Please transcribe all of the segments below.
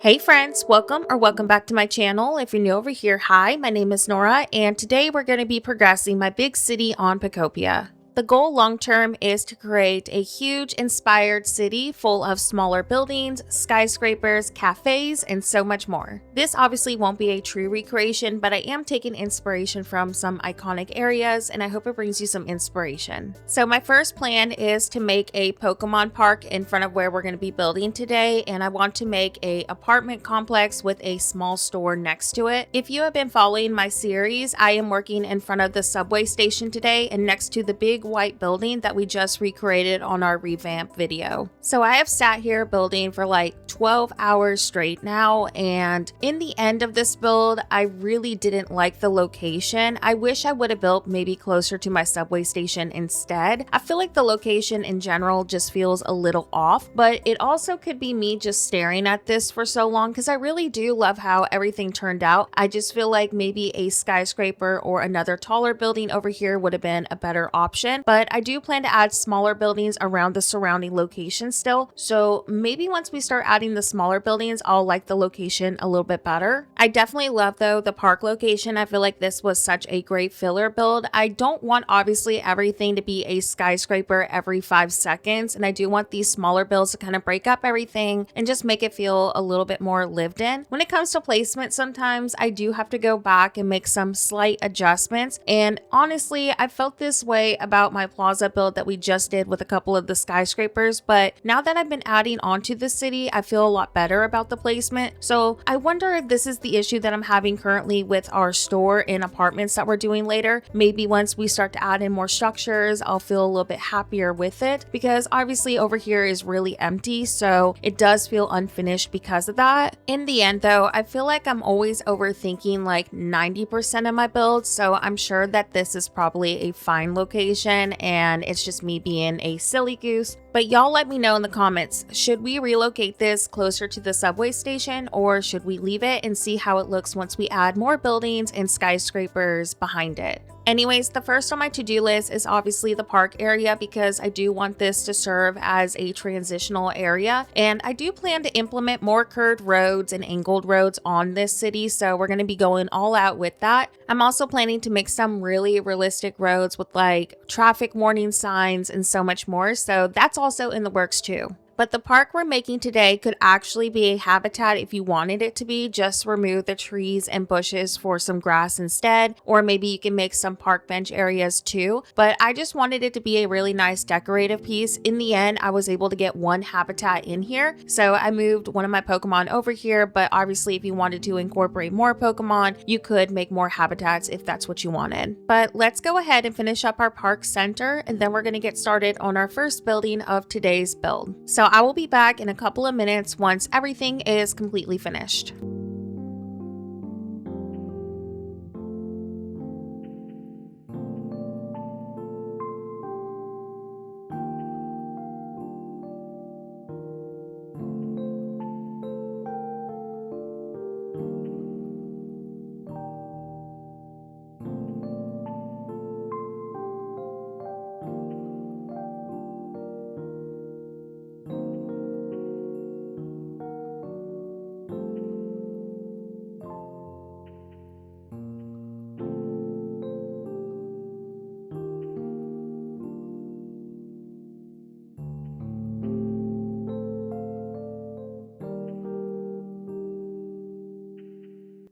Hey friends, welcome back to my channel. If you're new over here, hi, my name is Nora, and today we're going to be progressing my big city on Pokopia. The goal long term is to create a huge inspired city full of smaller buildings, skyscrapers, cafes, and so much more. This obviously won't be a true recreation, but I am taking inspiration from some iconic areas, and I hope it brings you some inspiration. So my first plan is to make a Pokemon park in front of where we're going to be building today, and I want to make a apartment complex with a small store next to it. If you have been following my series, I am working in front of the subway station today and next to the big white building that we just recreated on our revamp video. So I have sat here building for like 12 hours straight now, and in the end of this build, I really didn't like the location. I wish I would have built maybe closer to my subway station instead. I feel like the location in general just feels a little off, but it also could be me just staring at this for so long because I really do love how everything turned out. I just feel like maybe a skyscraper or another taller building over here would have been a better option. But I do plan to add smaller buildings around the surrounding location still. So maybe once we start adding the smaller buildings, I'll like the location a little bit better. I definitely love though the park location. I feel like this was such a great filler build. I don't want obviously everything to be a skyscraper every 5 seconds. And I do want these smaller builds to kind of break up everything and just make it feel a little bit more lived in. When it comes to placement, sometimes I do have to go back and make some slight adjustments. And honestly, I felt this way about my plaza build that we just did with a couple of the skyscrapers, but now that I've been adding onto the city, I feel a lot better about the placement. So I wonder if this is the issue that I'm having currently with our store and apartments that we're doing later. Maybe once we start to add in more structures, I'll feel a little bit happier with it, because obviously over here is really empty, so it does feel unfinished because of that. In the end though, I feel like I'm always overthinking like 90% of my builds, so I'm sure that this is probably a fine location and it's just me being a silly goose. But y'all let me know in the comments, should we relocate this closer to the subway station or should we leave it and see how it looks once we add more buildings and skyscrapers behind it? Anyways, the first on my to-do list is obviously the park area, because I do want this to serve as a transitional area, and I do plan to implement more curved roads and angled roads on this city, so we're going to be going all out with that. I'm also planning to make some really realistic roads with like traffic warning signs and so much more, so that's also in the works too. But the park we're making today could actually be a habitat if you wanted it to be. Just remove the trees and bushes for some grass instead, or maybe you can make some park bench areas too. But I just wanted it to be a really nice decorative piece. In the end, I was able to get one habitat in here, so I moved one of my Pokemon over here, but obviously if you wanted to incorporate more Pokemon, you could make more habitats if that's what you wanted. But let's go ahead and finish up our park center, and then we're going to get started on our first building of today's build. So I will be back in a couple of minutes once everything is completely finished.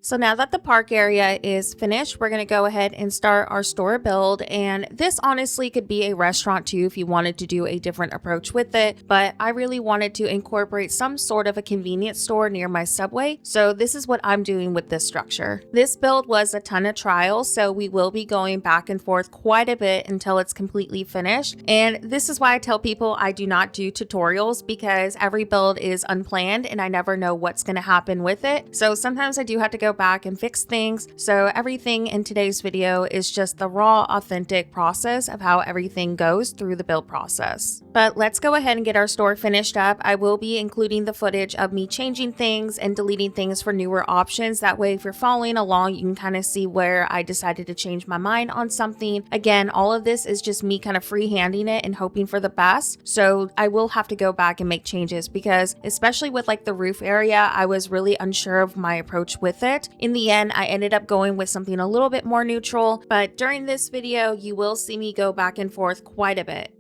So now that the park area is finished, we're going to go ahead and start our store build. And this honestly could be a restaurant too if you wanted to do a different approach with it. But I really wanted to incorporate some sort of a convenience store near my subway. So this is what I'm doing with this structure. This build was a ton of trials, so we will be going back and forth quite a bit until it's completely finished. And this is why I tell people I do not do tutorials, because every build is unplanned and I never know what's going to happen with it. So sometimes I do have to go back and fix things. So everything in today's video is just the raw, authentic process of how everything goes through the build process. But let's go ahead and get our store finished up. I will be including the footage of me changing things and deleting things for newer options. That way, if you're following along, you can kind of see where I decided to change my mind on something. Again, all of this is just me kind of freehanding it and hoping for the best. So I will have to go back and make changes because especially with like the roof area, I was really unsure of my approach with it. In the end, I ended up going with something a little bit more neutral, but during this video, you will see me go back and forth quite a bit.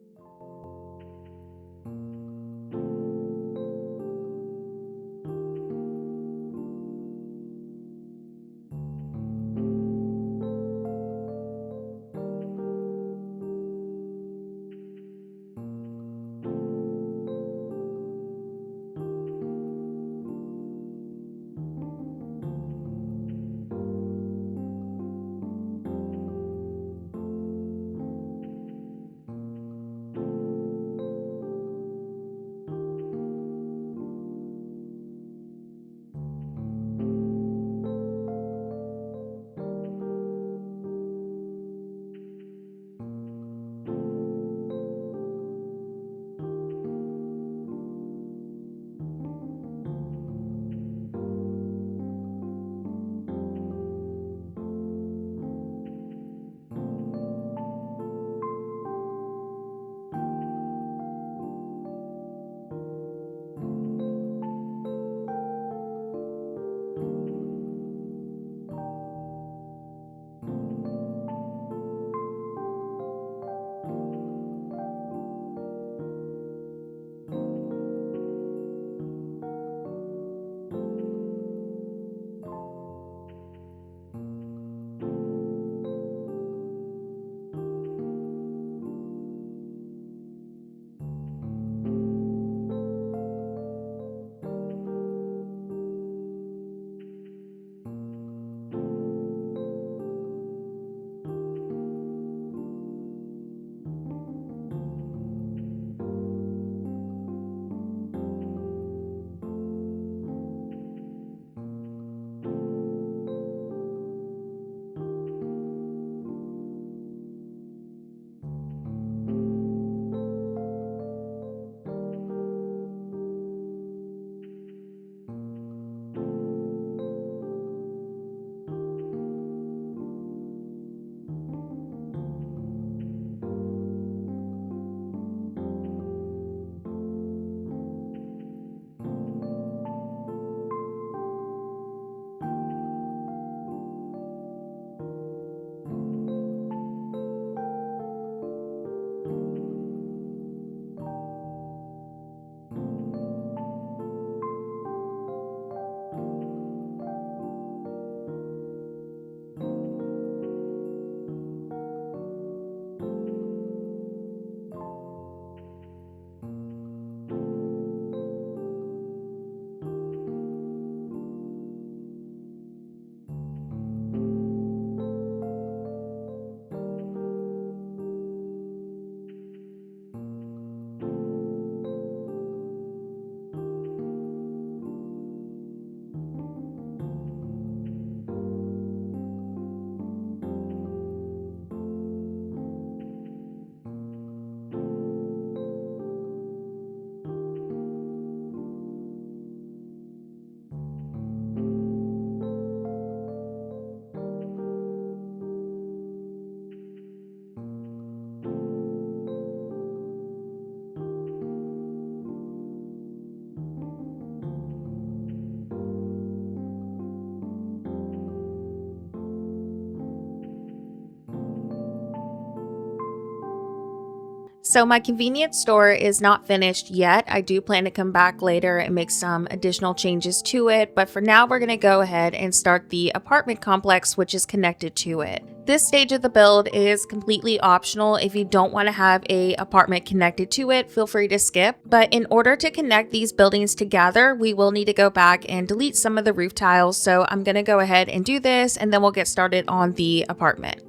So my convenience store is not finished yet. I do plan to come back later and make some additional changes to it, but for now we're going to go ahead and start the apartment complex which is connected to it. This stage of the build is completely optional. If you don't want to have a apartment connected to it, feel free to skip. But in order to connect these buildings together, we will need to go back and delete some of the roof tiles. So I'm going to go ahead and do this and then we'll get started on the apartment.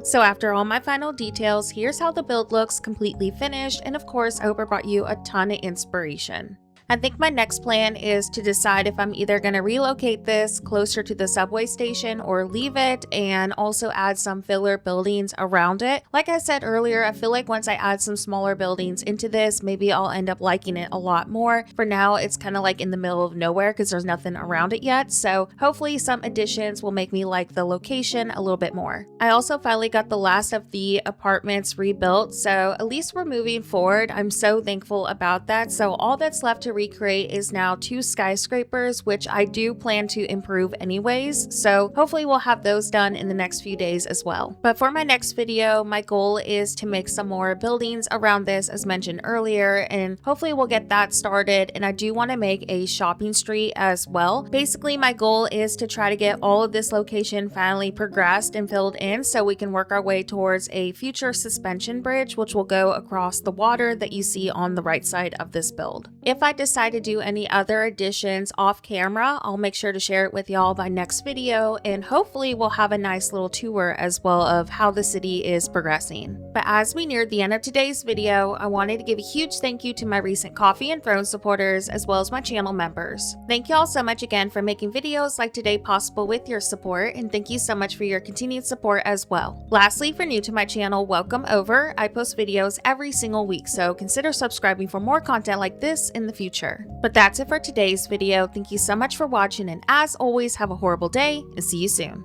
So after all my final details, here's how the build looks completely finished, and of course I hope I brought you a ton of inspiration. I think my next plan is to decide if I'm either going to relocate this closer to the subway station or leave it, and also add some filler buildings around it. Like I said earlier, I feel like once I add some smaller buildings into this, maybe I'll end up liking it a lot more. For now, it's kind of like in the middle of nowhere because there's nothing around it yet, so hopefully some additions will make me like the location a little bit more. I also finally got the last of the apartments rebuilt, so at least we're moving forward. I'm so thankful about that. So all that's left to recreate is now 2 skyscrapers, which I do plan to improve anyways, so hopefully we'll have those done in the next few days as well. But for my next video, my goal is to make some more buildings around this as mentioned earlier, and hopefully we'll get that started. And I do want to make a shopping street as well. Basically my goal is to try to get all of this location finally progressed and filled in so we can work our way towards a future suspension bridge, which will go across the water that you see on the right side of this build. If I decide to do any other additions off camera, I'll make sure to share it with y'all by next video, and hopefully we'll have a nice little tour as well of how the city is progressing. But as we near the end of today's video, I wanted to give a huge thank you to my recent Coffee and Throne supporters as well as my channel members. Thank y'all so much again for making videos like today possible with your support, and thank you so much for your continued support as well. Lastly, if you're new to my channel, welcome over. I post videos every single week, so consider subscribing for more content like this in the future. But that's it for today's video. Thank you so much for watching, and as always, have a horrible day and see you soon.